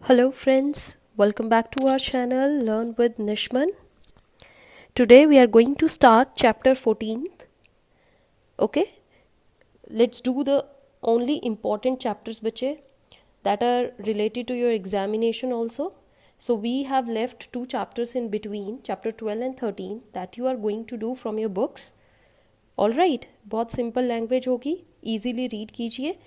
Hello friends, welcome back to our channel Learn with Nishman. Today we are going to start chapter 14. Okay, let's do the only important chapters bache that are related to your examination also. So we have left two chapters in between, chapter 12 and 13, that you are going to do from your books. All right, बहुत simple language होगी, easily read कीजिए.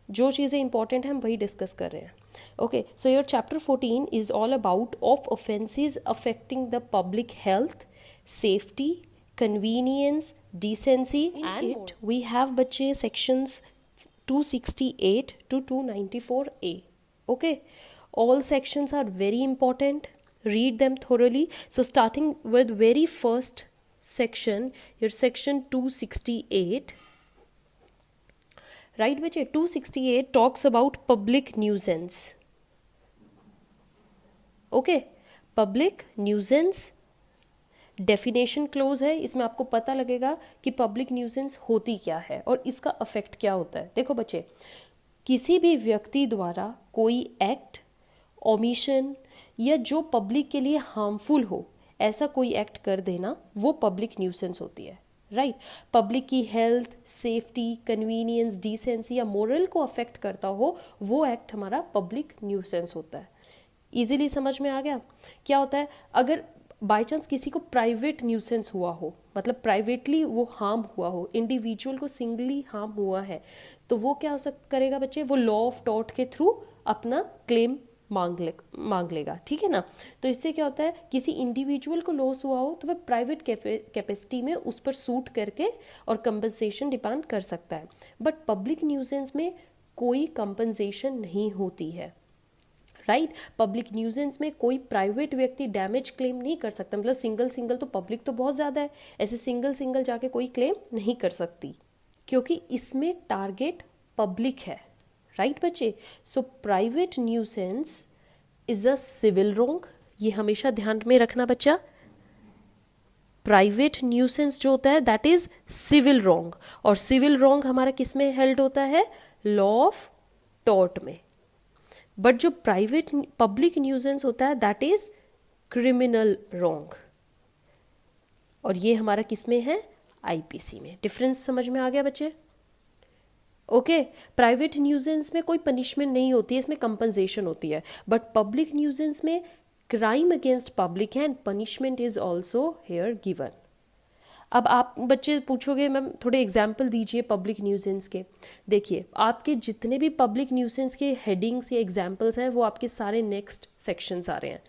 जो चीज़ें important हैं हम वही discuss कर रहे हैं. Okay, so your chapter 14 is all about of offences affecting the public health, safety, convenience, decency, and it we have बच्चे sections 268 to 294A. Okay, all sections are very important. Read them thoroughly. So starting with very first section, your section 268, right बच्चे. 268 talks about public nuisance. Okay, public nuisance definition close है. इसमें आपको पता लगेगा कि public nuisance होती क्या है और इसका अफेक्ट क्या होता है. देखो बच्चे, किसी भी व्यक्ति द्वारा कोई एक्ट, ओमिशन या जो पब्लिक के लिए हार्मफुल हो ऐसा कोई एक्ट कर देना वो पब्लिक न्यूसेंस होती है. राइट, पब्लिक की हेल्थ, सेफ्टी, कन्वीनियंस, डिसेंसी या मोरल को अफेक्ट करता हो वो एक्ट हमारा पब्लिक न्यूसेंस होता है. इजीली समझ में आ गया. क्या होता है, अगर बाई चांस किसी को प्राइवेट न्यूसेंस हुआ हो, मतलब प्राइवेटली वो हार्म हुआ हो, इंडिविजुअल को सिंगली हार्म हुआ है, तो वो क्या हो सकता करेगा बच्चे, वो लॉ ऑफ टॉर्ट के थ्रू अपना क्लेम मांग लेगा. ठीक है ना. तो इससे क्या होता है, किसी इंडिविजुअल को लॉस हुआ हो तो वह प्राइवेट कैपेसिटी में उस पर सूट करके और कंपनसेशन डिमांड कर सकता है. बट पब्लिक न्यूसेंस में कोई कंपनसेशन नहीं होती है. राइट, पब्लिक न्यूजेंस में कोई प्राइवेट व्यक्ति डैमेज क्लेम नहीं कर सकता. मतलब सिंगल तो पब्लिक तो बहुत ज़्यादा है, ऐसे सिंगल जाके कोई क्लेम नहीं कर सकती क्योंकि इसमें टारगेट पब्लिक है. राइट बच्चे, so private nuisance is a civil wrong. ये हमेशा ध्यान में रखना बच्चा. प्राइवेट न्यूसेंस जो होता है दैट इज सिविल रॉन्ग, और सिविल रॉन्ग हमारा किस में हेल्ड होता है, लॉ ऑफ टॉर्ट में. बट जो प्राइवेट पब्लिक न्यूसेंस होता है दैट इज क्रिमिनल रॉन्ग, और ये हमारा किस में है, आईपीसी में. डिफरेंस समझ में आ गया बच्चे. ओके, प्राइवेट न्यूसेंस में कोई पनिशमेंट नहीं होती है, इसमें कंपनसेशन होती है. बट पब्लिक न्यूसेंस में क्राइम अगेंस्ट पब्लिक है and punishment is also here given. अब आप बच्चे पूछोगे मैम थोड़े एग्जाम्पल दीजिए पब्लिक न्यूसेंस के. देखिए, आपके जितने भी पब्लिक न्यूसेंस के हेडिंग्स या एग्जाम्पल्स हैं वो आपके सारे नेक्स्ट सेक्शंस आ रहे हैं.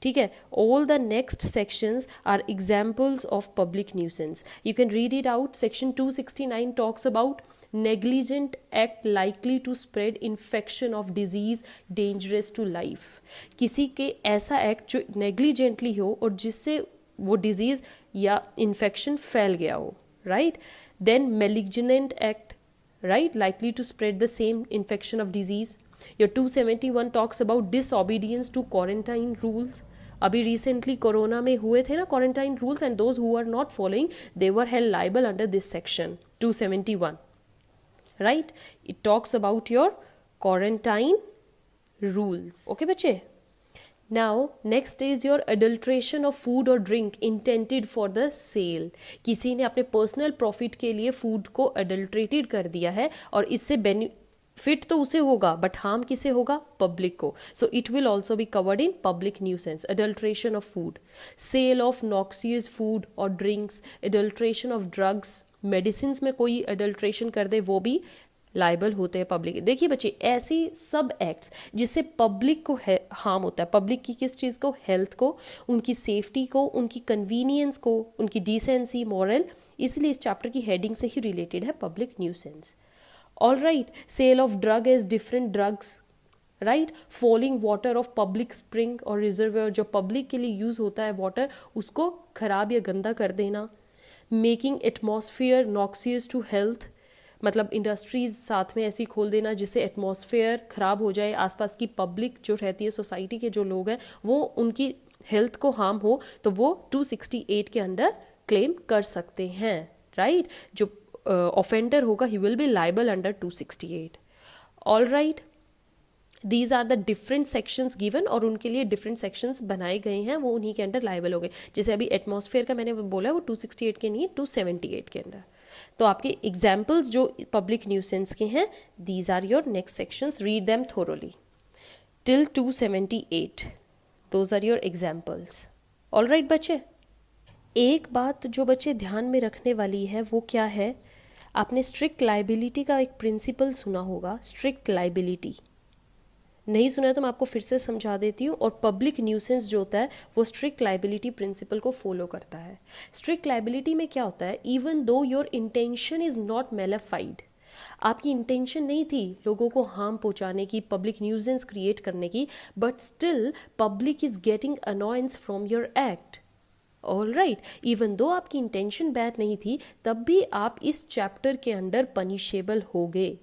ठीक है, all the next sections are examples of public nuisance. You can read it out. Section 269 talks about negligent act likely to spread infection of disease dangerous to life. किसी के ऐसा एक्ट जो negligently हो और जिससे वो डिजीज या infection फैल गया हो. Right, then malignant act, right, likely to spread the same infection of disease. Your 271 talks about disobedience to quarantine rules. अभी रिसेंटली कोरोना में हुए थे ना quarantine rules, and those who are not following they were held liable under this section 271. Right, it talks about your quarantine rules. Okay बच्चे. Now next is your adulteration of food और drink intended for the sale. किसी ने अपने personal profit के लिए food को adulterated कर दिया है और इससे बेनिफिट तो उसे होगा बट हार्म किसे होगा, पब्लिक को. So it will also be covered in public nuisance. Adulteration of food, sale of noxious food और drinks, adulteration of drugs, medicine में कोई अडल्ट्रेशन कर दे वो भी लाइबल होते हैं पब्लिक. देखिए बच्चे, ऐसी सब एक्ट्स जिससे पब्लिक को हार्म होता है, पब्लिक की किस चीज़ को, हेल्थ को, उनकी सेफ्टी को, उनकी कन्वीनियंस को, उनकी डिसेंसी, मॉरल, इसलिए इस चैप्टर की हेडिंग से ही रिलेटेड है public nuisance. All right, sale of drug as different drugs. Right, falling water of public spring और रिजर्वर, जो पब्लिक के लिए यूज होता है वाटर, उसको खराब या गंदा कर देना. Making atmosphere noxious to health, मतलब इंडस्ट्रीज साथ में ऐसी खोल देना जिससे एटमॉस्फेयर खराब हो जाए, आसपास की पब्लिक जो रहती है, सोसाइटी के जो लोग हैं, वो उनकी हेल्थ को हार्म हो, तो वो 268 के अंडर क्लेम कर सकते हैं. राइट, जो ऑफेंडर होगा ही will be liable under 268. All right, these are the different sections given और उनके लिए डिफरेंट सेक्शंस बनाए गए हैं, वो उन्हीं के अंडर लाइबल हो गए। जैसे अभी एटमॉस्फेयर का मैंने बोला वो 268 के नहीं, 278 के अंडर। तो आपके एग्जाम्पल्स जो पब्लिक न्यूसेंस के हैं, these are your next sections, read them thoroughly till 278, those are your examples. All right बच्चे, एक बात जो बच्चे ध्यान में रखने वाली है वो क्या है, आपने स्ट्रिक्ट लाइबिलिटी का एक प्रिंसिपल सुना होगा, स्ट्रिक्ट लाइबिलिटी। नहीं सुना है तो मैं आपको फिर से समझा देती हूँ। और पब्लिक न्यूसेंस जो होता है वो स्ट्रिक्ट लाइबिलिटी प्रिंसिपल को फॉलो करता है। स्ट्रिक्ट लाइबिलिटी में क्या होता है, even though your intention is not malafide, आपकी इंटेंशन नहीं थी लोगों को हार्म पहुंचाने की, पब्लिक न्यूसेंस क्रिएट करने की, but still public is getting annoyance from your act. All right, even though आपकी इंटेंशन बैड नहीं थी, तब भी आप इस चैप्टर के अंडर पनिशेबल हो गए।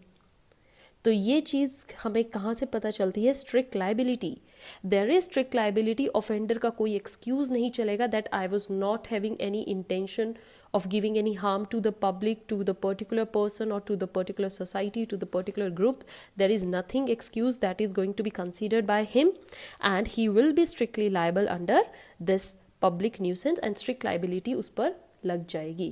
तो ये चीज़ हमें कहाँ से पता चलती है, strict liability. There is strict liability, offender का कोई एक्सक्यूज नहीं चलेगा that I was not having any intention of giving any harm to the public, to the particular person or to the particular society, to the particular group. There is nothing excuse that is going to be considered by him, and he will be strictly liable under this public nuisance and strict liability उस पर लग जाएगी।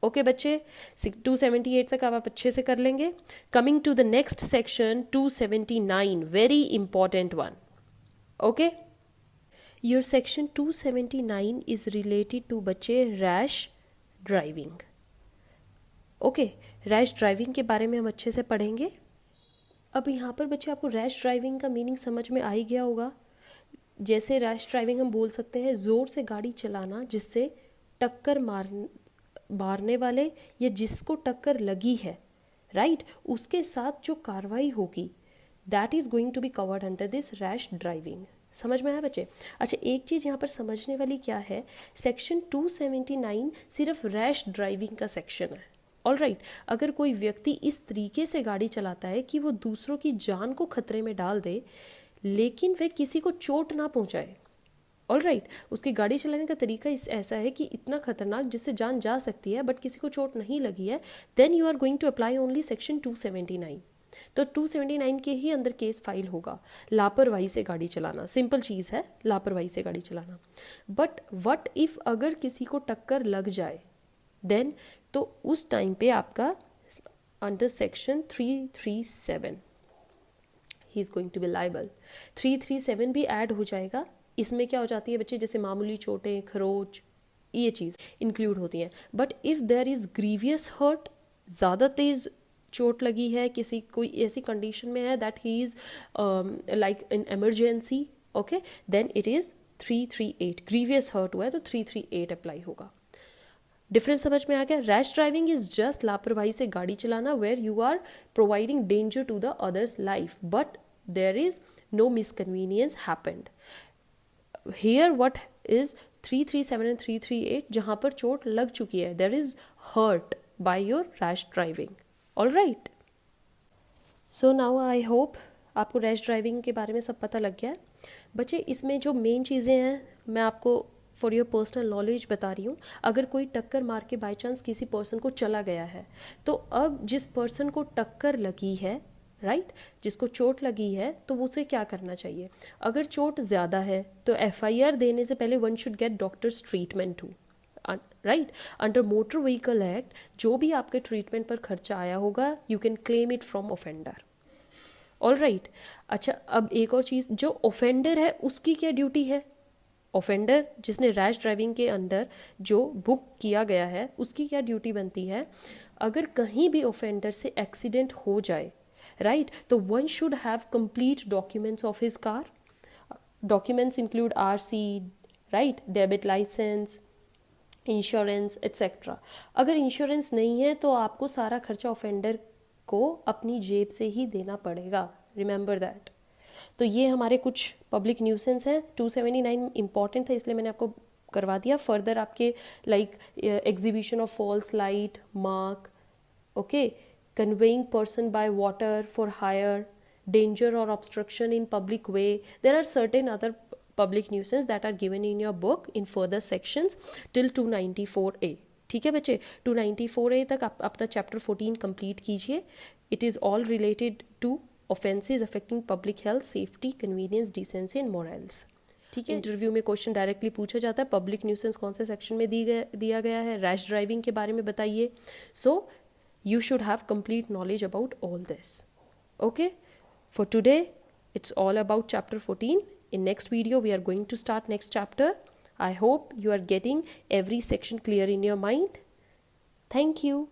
Okay बच्चे, 278 तक आप अच्छे से कर लेंगे। Coming to the next section 279, very important one. Okay, your section 279 is related to बच्चे rash driving. Okay, rash driving के बारे में हम अच्छे से पढ़ेंगे। अब यहाँ पर बच्चे आपको रैश ड्राइविंग का मीनिंग समझ में आ ही गया होगा। जैसे रैश ड्राइविंग हम बोल सकते हैं ज़ोर से गाड़ी चलाना जिससे टक्कर मारने वाले या जिसको टक्कर लगी है, राइट, उसके साथ जो कार्रवाई होगी, that is going to be covered under this rash driving. समझ में आया बच्चे? अच्छा, एक चीज़ यहाँ पर समझने वाली क्या है, सेक्शन 279 सिर्फ रैश ड्राइविंग का सेक्शन है। ऑल राइट, अगर कोई व्यक्ति इस तरीके से गाड़ी चलाता है कि वो दूसरों की जान को खतरे में डाल दे लेकिन वह किसी को चोट ना पहुँचाए, ऑल राइट, उसकी गाड़ी चलाने का तरीका ऐसा है कि इतना खतरनाक जिससे जान जा सकती है बट किसी को चोट नहीं लगी है, then you are going to apply only section 279। तो 279 के ही अंदर केस फाइल होगा। लापरवाही से गाड़ी चलाना, सिंपल चीज़ है, लापरवाही से गाड़ी चलाना। बट व्हाट इफ़ अगर किसी को टक्कर लग जाए, देन तो उस टाइम पे आपका अंडर सेक्शन 337 ही is going to be liable. 337 भी ऐड हो जाएगा। इसमें क्या हो जाती है बच्चे, जैसे मामूली चोटें, खरोच, ये चीज़ इंक्लूड होती हैं। But if there is grievous hurt, ज़्यादा तेज़ चोट लगी है, किसी कोई ऐसी कंडीशन में है that he is like in emergency, okay, then it is 338। Grievous hurt हुआ है तो 338 अप्लाई होगा। डिफरेंस समझ में आ गया? रैश ड्राइविंग इज जस्ट लापरवाही से गाड़ी चलाना where you are providing danger to the others life but there is no misconvenience happened. Here what is 337 and 338, जहां पर चोट लग चुकी है, there is hurt by your rash driving. All right, so now I hope आपको rash driving के बारे में सब पता लग गया है। बच्चे, इसमें जो मेन चीज़ें हैं मैं आपको फॉर योर पर्सनल नॉलेज बता रही हूँ। अगर कोई टक्कर मार के बाई चांस किसी पर्सन को चला गया है, तो अब जिस पर्सन को टक्कर लगी है, राइट, जिसको चोट लगी है, तो उसे क्या करना चाहिए? अगर चोट ज़्यादा है तो FIR देने से पहले one should get doctor's treatment too, right. Under motor vehicle act जो भी आपके ट्रीटमेंट पर खर्चा आया होगा, you can claim it from offender. All right, अच्छा, अब एक और चीज़, जो ऑफेंडर है उसकी क्या ड्यूटी है? ऑफेंडर जिसने रैश ड्राइविंग के अंडर जो बुक किया गया है, उसकी क्या ड्यूटी बनती है? अगर कहीं भी ऑफेंडर से एक्सीडेंट हो जाए, राइट, तो one should have complete documents of his car. Documents include RC, right, debit licence, insurance etcetera. अगर इंश्योरेंस नहीं है तो आपको सारा खर्चा ऑफेंडर को अपनी जेब से ही देना पड़ेगा, रिमेंबर दैट। तो ये हमारे कुछ पब्लिक न्यूसेंस हैं। 279 इंपॉर्टेंट था इसलिए मैंने आपको करवा दिया। फर्दर आपके like exhibition of false light, mark, okay, conveying person by water for hire, danger or obstruction in public way. There are certain other public nuisance that are given in your book in further sections till 294A. ठीक है बच्चे, 294A तक आप अपना chapter 14 complete कीजिए। It is all related to offences affecting public health, safety, convenience, decency and morals. ठीक है, interview में क्वेश्चन डायरेक्टली पूछा जाता है, पब्लिक न्यूसेंस कौन से सेक्शन में दिया गया है, रैश ड्राइविंग के बारे में बताइए। सो you should have complete knowledge about all this. Okay, for today it's all about chapter 14. In next video we are going to start next chapter. I hope you are getting every section clear in your mind. Thank you.